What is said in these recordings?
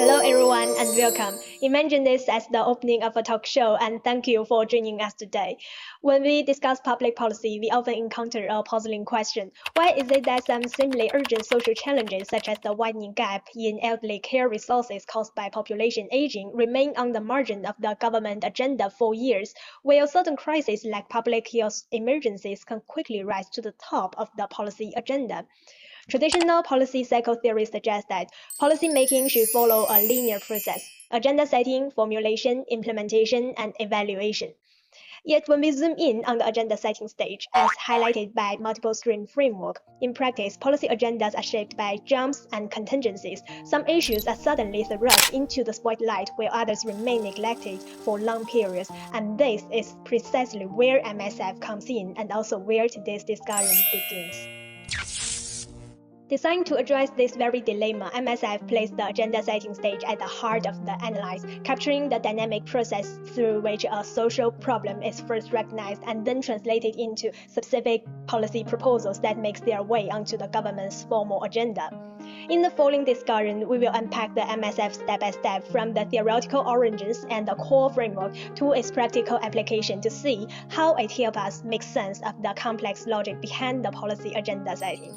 Hello, everyone, and welcome. Imagine this as the opening of a talk show, and thank you for joining us today. When we discuss public policy, we often encounter a puzzling question. Why is it that some seemingly urgent social challenges, such as the widening gap in elderly care resources caused by population aging, remain on the margin of the government agenda for years, while certain crises like public health emergencies can quickly rise to the top of the policy agenda? Traditional policy cycle theory suggests that policymaking should follow a linear process: agenda setting, formulation, implementation, and evaluation. Yet when we zoom in on the agenda setting stage, as highlighted by multiple stream framework, in practice, policy agendas are shaped by jumps and contingencies. Some issues are suddenly thrust into the spotlight while others remain neglected for long periods. And this is precisely where MSF comes in and also where today's discussion begins. Designed to address this very dilemma, MSF placed the agenda setting stage at the heart of the analysis, capturing the dynamic process through which a social problem is first recognized and then translated into specific policy proposals that make their way onto the government's formal agenda. In the following discussion, we will unpack the MSF step by step from the theoretical origins and the core framework to its practical application to see how it helps us make sense of the complex logic behind the policy agenda setting.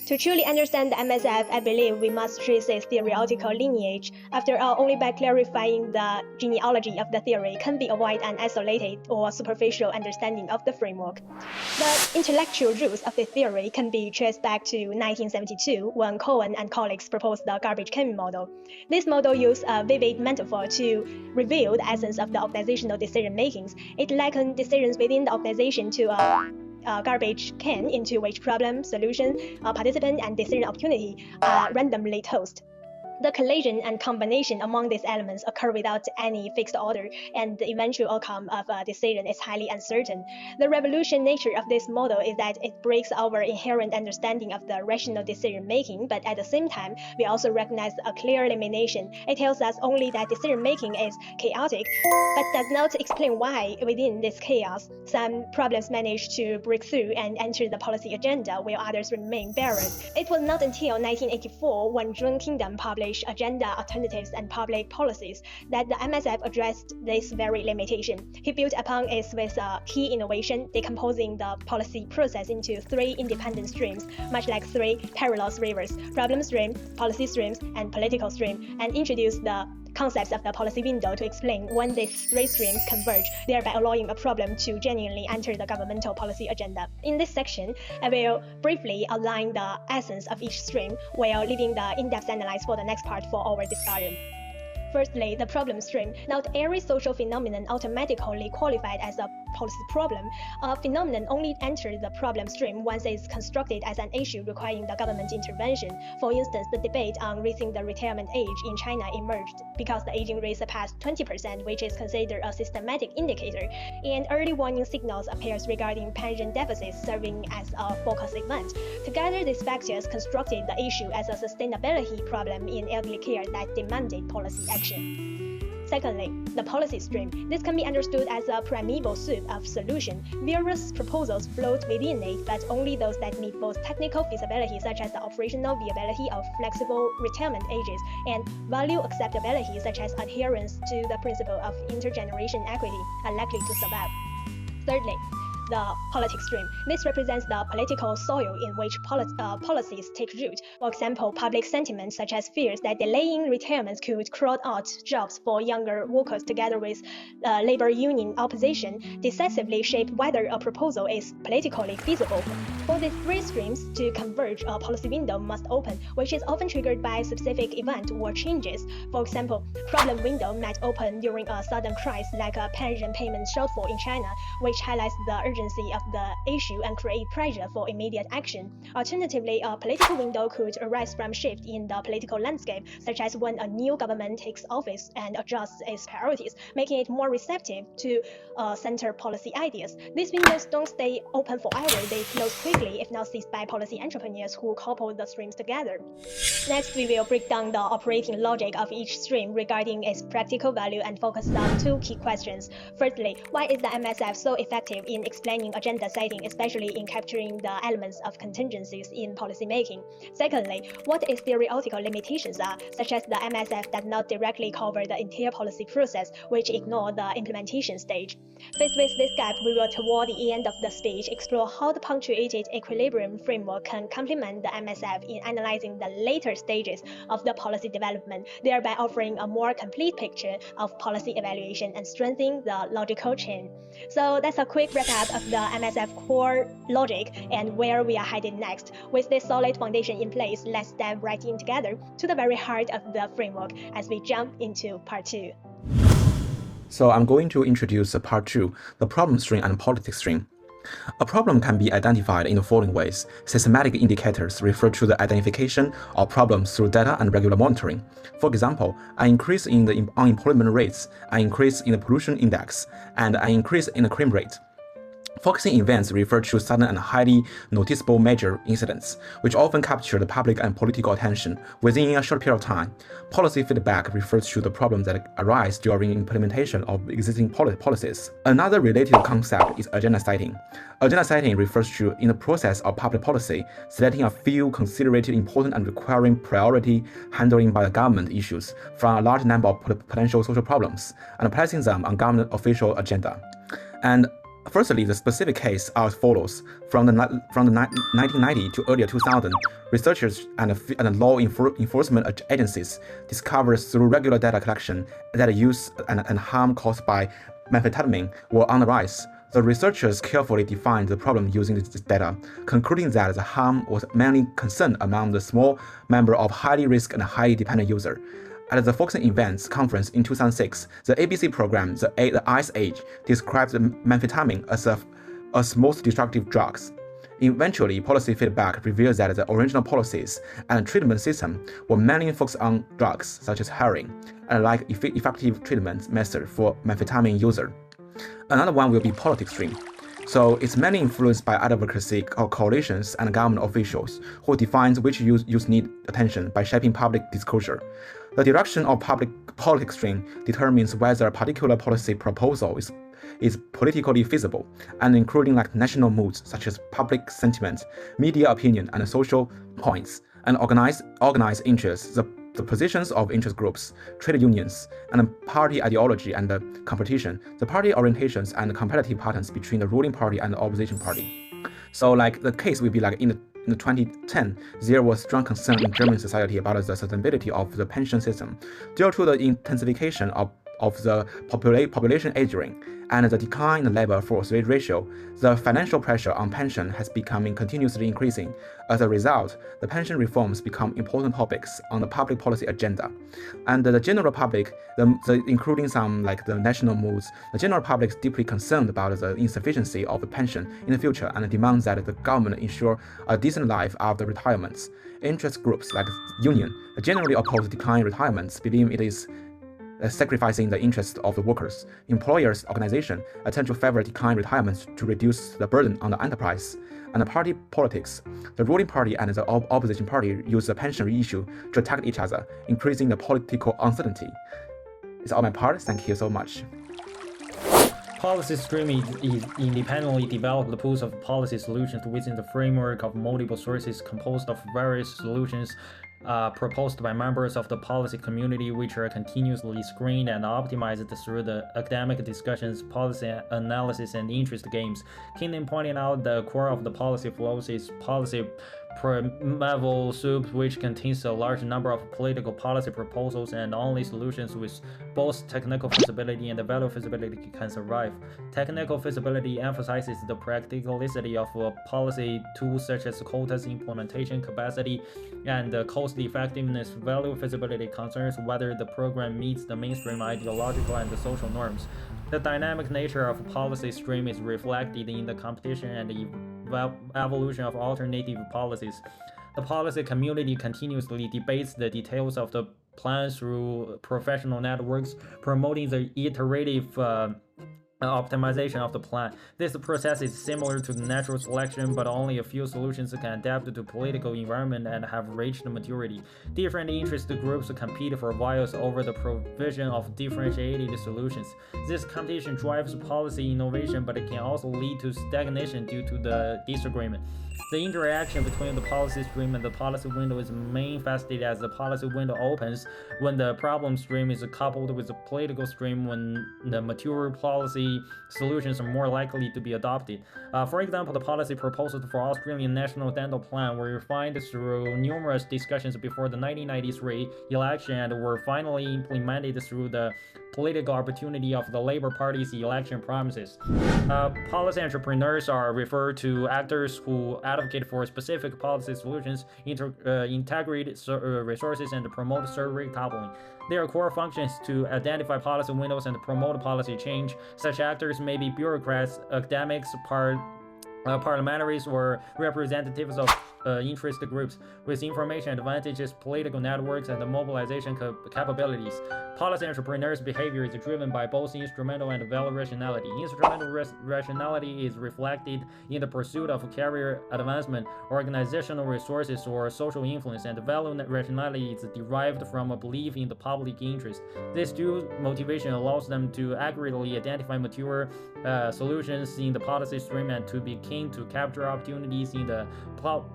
To truly understand the MSF, I believe we must trace its theoretical lineage. After all, only by clarifying the genealogy of the theory can we avoid an isolated or superficial understanding of the framework. The intellectual roots of the theory can be traced back to 1972, when Cohen and colleagues proposed the garbage can model. This model used a vivid metaphor to reveal the essence of the organizational decision-making. It likened decisions within the organization to a garbage can into which problem, solution, participant, and decision opportunity are randomly tossed. The collision and combination among these elements occur without any fixed order, and the eventual outcome of a decision is highly uncertain. The revolution nature of this model is that it breaks our inherent understanding of the rational decision-making, but at the same time, we also recognize a clear limitation. It tells us only that decision-making is chaotic, but does not explain why, within this chaos, some problems manage to break through and enter the policy agenda, while others remain barren. It was not until 1984, when Kingdon published Agenda, Alternatives, and Public Policies, that the MSF addressed this very limitation. He built upon it with a key innovation, decomposing the policy process into three independent streams, much like three parallel rivers: problem stream, policy streams, and political stream, and introduced the concepts of the policy window to explain when these three streams converge, thereby allowing a problem to genuinely enter the governmental policy agenda. In this section, I will briefly outline the essence of each stream, while leaving the in-depth analysis for the next part for our discussion. Firstly, the problem stream. Not every social phenomenon automatically qualified as a policy problem. A phenomenon only enters the problem stream once it is constructed as an issue requiring the government intervention. For instance, the debate on raising the retirement age in China emerged because the aging rate surpassed 20%, which is considered a systematic indicator, and early warning signals appears regarding pension deficits, serving as a focus event. Together, these factors constructed the issue as a sustainability problem in elderly care that demanded policy action. Secondly, the policy stream. This can be understood as a primeval soup of solutions. Various proposals float within it, but only those that meet both technical feasibility, such as the operational viability of flexible retirement ages, and value acceptability, such as adherence to the principle of intergeneration equity, are likely to survive. Thirdly, the politics stream. This represents the political soil in which policies take root. For example, public sentiment such as fears that delaying retirements could crowd out jobs for younger workers, together with labor union opposition, decisively shape whether a proposal is politically feasible. For these three streams to converge, a policy window must open, which is often triggered by specific event or changes. For example, problem window might open during a sudden crisis like a pension payment shortfall in China, which highlights the urgency of the issue and create pressure for immediate action. Alternatively, a political window could arise from shift in the political landscape, such as when a new government takes office and adjusts its priorities, making it more receptive to center policy ideas. These windows don't stay open forever, they close quickly if not seized by policy entrepreneurs who couple the streams together. Next, we will break down the operating logic of each stream regarding its practical value and focus on two key questions. Firstly, why is the MSF so effective in explaining planning agenda setting, especially in capturing the elements of contingencies in policymaking. Secondly, what its theoretical limitations are, such as the MSF does not directly cover the entire policy process, which ignore the implementation stage. Faced with this gap, we will, toward the end of the speech, explore how the punctuated equilibrium framework can complement the MSF in analyzing the later stages of the policy development, thereby offering a more complete picture of policy evaluation and strengthening the logical chain. So that's a quick wrap-up of the MSF core logic and where we are headed next. With this solid foundation in place, let's dive right in together to the very heart of the framework as we jump into part 2. So I'm going to introduce part 2, the problem string and politics string. A problem can be identified in the following ways. Systematic indicators refer to the identification of problems through data and regular monitoring. For example, an increase in the unemployment rates, an increase in the pollution index, and an increase in the crime rate. Focusing events refer to sudden and highly noticeable major incidents, which often capture the public and political attention within a short period of time. Policy feedback refers to the problems that arise during implementation of existing policies. Another related concept is agenda setting. Agenda setting refers to, in the process of public policy, selecting a few considered important and requiring priority handling by the government issues from a large number of potential social problems and placing them on government official agenda. And firstly, the specific case are as follows. From the 1990 to earlier 2000, researchers and law enforcement agencies discovered through regular data collection that use and harm caused by methamphetamine were on the rise. The researchers carefully defined the problem using this data, concluding that the harm was mainly concerned among the small number of highly risk and highly dependent users. At the Focusing Events Conference in 2006, the ABC program, the Ice Age, described methamphetamine as most destructive drugs. Eventually, policy feedback revealed that the original policies and treatment system were mainly focused on drugs such as heroin, and like effective treatment method for methamphetamine user. Another one will be politics stream. So it's mainly influenced by advocacy or coalitions and government officials who defines which use need attention by shaping public disclosure. The direction of public politics stream determines whether a particular policy proposal is politically feasible, and including like national moods such as public sentiment, media opinion, and social points, and organized interests, the positions of interest groups, trade unions, and party ideology and competition, the party orientations and competitive patterns between the ruling party and the opposition party. So like the case will be like in the 2010, there was strong concern in German society about the sustainability of the pension system due to the intensification of the population aging and the decline in the labor force ratio. The financial pressure on pension has become continuously increasing. As a result, the pension reforms become important topics on the public policy agenda. And the general public, including some like the national moods, the general public is deeply concerned about the insufficiency of the pension in the future and demands that the government ensure a decent life after retirements. Interest groups like union generally oppose declining retirements, believe it is sacrificing the interests of the workers. Employers' organizations tend to favor decline retirements to reduce the burden on the enterprise. And the party politics, the ruling party and the opposition party use the pension issue to attack each other, increasing the political uncertainty. It's all my part. Thank you so much. Policy stream is independently developed pools of policy solutions within the framework of multiple sources composed of various solutions proposed by members of the policy community, which are continuously screened and optimized through the academic discussions, policy analysis, and interest games. Kingdon pointed out the core of the policy flows is policy primeval soup, which contains a large number of political policy proposals, and only solutions with both technical feasibility and value feasibility can survive. Technical feasibility emphasizes the practicality of policy tools such as quotas, implementation capacity, and cost effectiveness. Value feasibility concerns whether the program meets the mainstream ideological and social norms. The dynamic nature of policy stream is reflected in the competition and the evolution of alternative policies. The policy community continuously debates the details of the plan through professional networks, promoting the iterative optimization of the plan. This process is similar to natural selection, but only a few solutions can adapt to political environment and have reached maturity. Different interest groups compete for voice over the provision of differentiated solutions. This competition drives policy innovation, but it can also lead to stagnation due to the disagreement. The interaction between the policy stream and the policy window is manifested as the policy window opens when the problem stream is coupled with the political stream when the mature policy solutions are more likely to be adopted. For example, the policy proposals for Australian National Dental Plan were refined through numerous discussions before the 1993 election and were finally implemented through the political opportunity of the Labour Party's election promises. Policy entrepreneurs are referred to actors who advocate for specific policy solutions, integrate resources, and promote survey coupling. Their core functions to identify policy windows and promote policy change. Such actors may be bureaucrats, academics, parliamentaries, or representatives of interest groups with information advantages, political networks, and mobilization capabilities. Policy entrepreneurs' behavior is driven by both instrumental and value rationality. Instrumental rationality is reflected in the pursuit of career advancement, organizational resources, or social influence, and value rationality is derived from a belief in the public interest. This dual motivation allows them to accurately identify mature solutions in the policy stream and to be keen to capture opportunities in the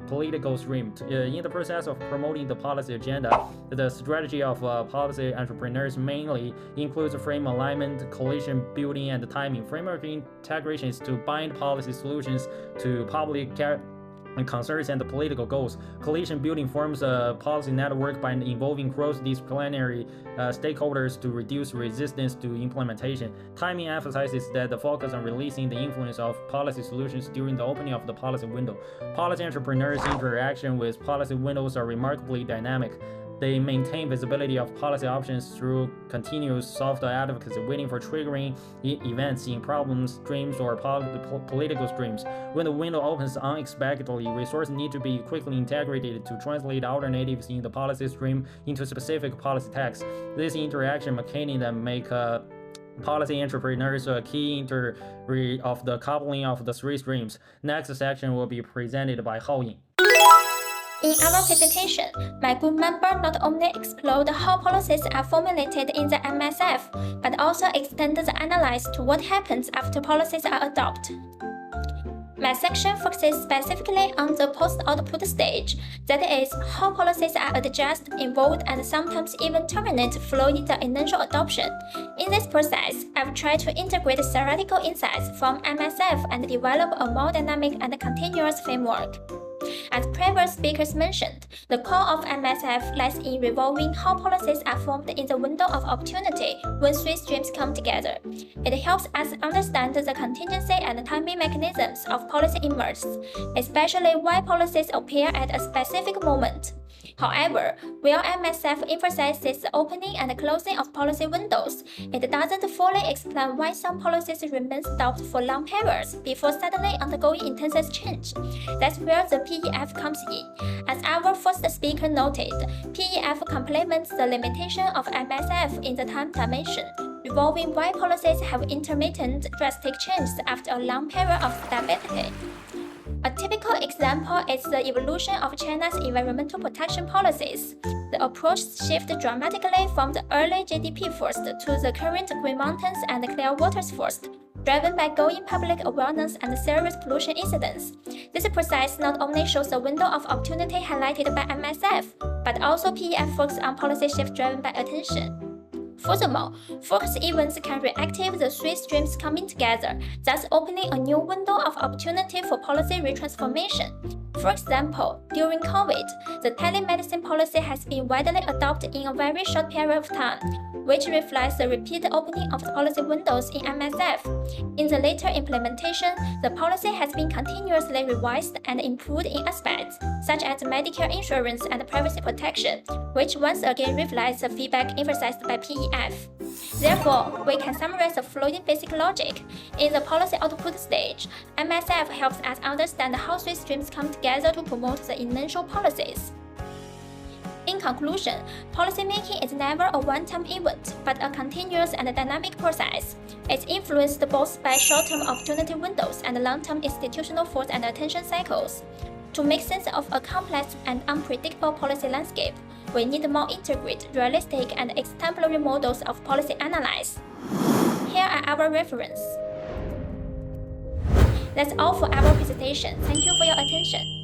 political stream. In the process of promoting the policy agenda, the strategy of policy entrepreneurs mainly includes frame alignment, coalition building, and timing. Framework integration is to bind policy solutions to public concerns and political goals. Coalition building forms a policy network by involving cross-disciplinary stakeholders to reduce resistance to implementation. Timing emphasizes that the focus on releasing the influence of policy solutions during the opening of the policy window. Policy entrepreneurs' interaction with policy windows are remarkably dynamic. They maintain visibility of policy options through continuous soft advocacy, waiting for triggering events in problem streams or political streams. When the window opens unexpectedly, resources need to be quickly integrated to translate alternatives in the policy stream into specific policy text. This interaction mechanism make policy entrepreneurs a key integrity of the coupling of the three streams. Next section will be presented by Hao Ying. In our presentation, my group member not only explored how policies are formulated in the MSF, but also extended the analysis to what happens after policies are adopted. My section focuses specifically on the post-output stage, that is, how policies are adjusted, involved, and sometimes even terminated following the initial adoption. In this process, I've tried to integrate theoretical insights from MSF and develop a more dynamic and continuous framework. As previous speakers mentioned, the core of MSF lies in revolving how policies are formed in the window of opportunity when three streams come together. It helps us understand the contingency and timing mechanisms of policy emerge, especially why policies appear at a specific moment. However, while MSF emphasizes the opening and closing of policy windows, it doesn't fully explain why some policies remain stopped for long periods before suddenly undergoing intense change. That's where the PEF comes in. As our first speaker noted, PEF complements the limitation of MSF in the time dimension, revolving why policies have intermittent drastic changes after a long period of stability. A typical example is the evolution of China's environmental protection policies. The approach shifted dramatically from the early GDP first to the current Green Mountains and Clear Waters first, driven by growing public awareness and serious pollution incidents. This process not only shows the window of opportunity highlighted by MSF, but also PEF focuses on policy shift driven by attention. Furthermore, focus events can reactivate the three streams coming together, thus opening a new window of opportunity for policy retransformation. For example, during COVID, the telemedicine policy has been widely adopted in a very short period of time, which reflects the repeated opening of the policy windows in MSF. In the later implementation, the policy has been continuously revised and improved in aspects such as Medicare insurance and privacy protection, which once again reflects the feedback emphasized by PEF. Therefore, we can summarize the following basic logic. In the policy output stage, MSF helps us understand how three streams come together to promote the initial policies. In conclusion, policymaking is never a one-time event, but a continuous and dynamic process. It's influenced both by short-term opportunity windows and long-term institutional force and attention cycles. To make sense of a complex and unpredictable policy landscape, we need more integrated, realistic, and exemplary models of policy analysis. Here are our references. That's all for our presentation. Thank you for your attention.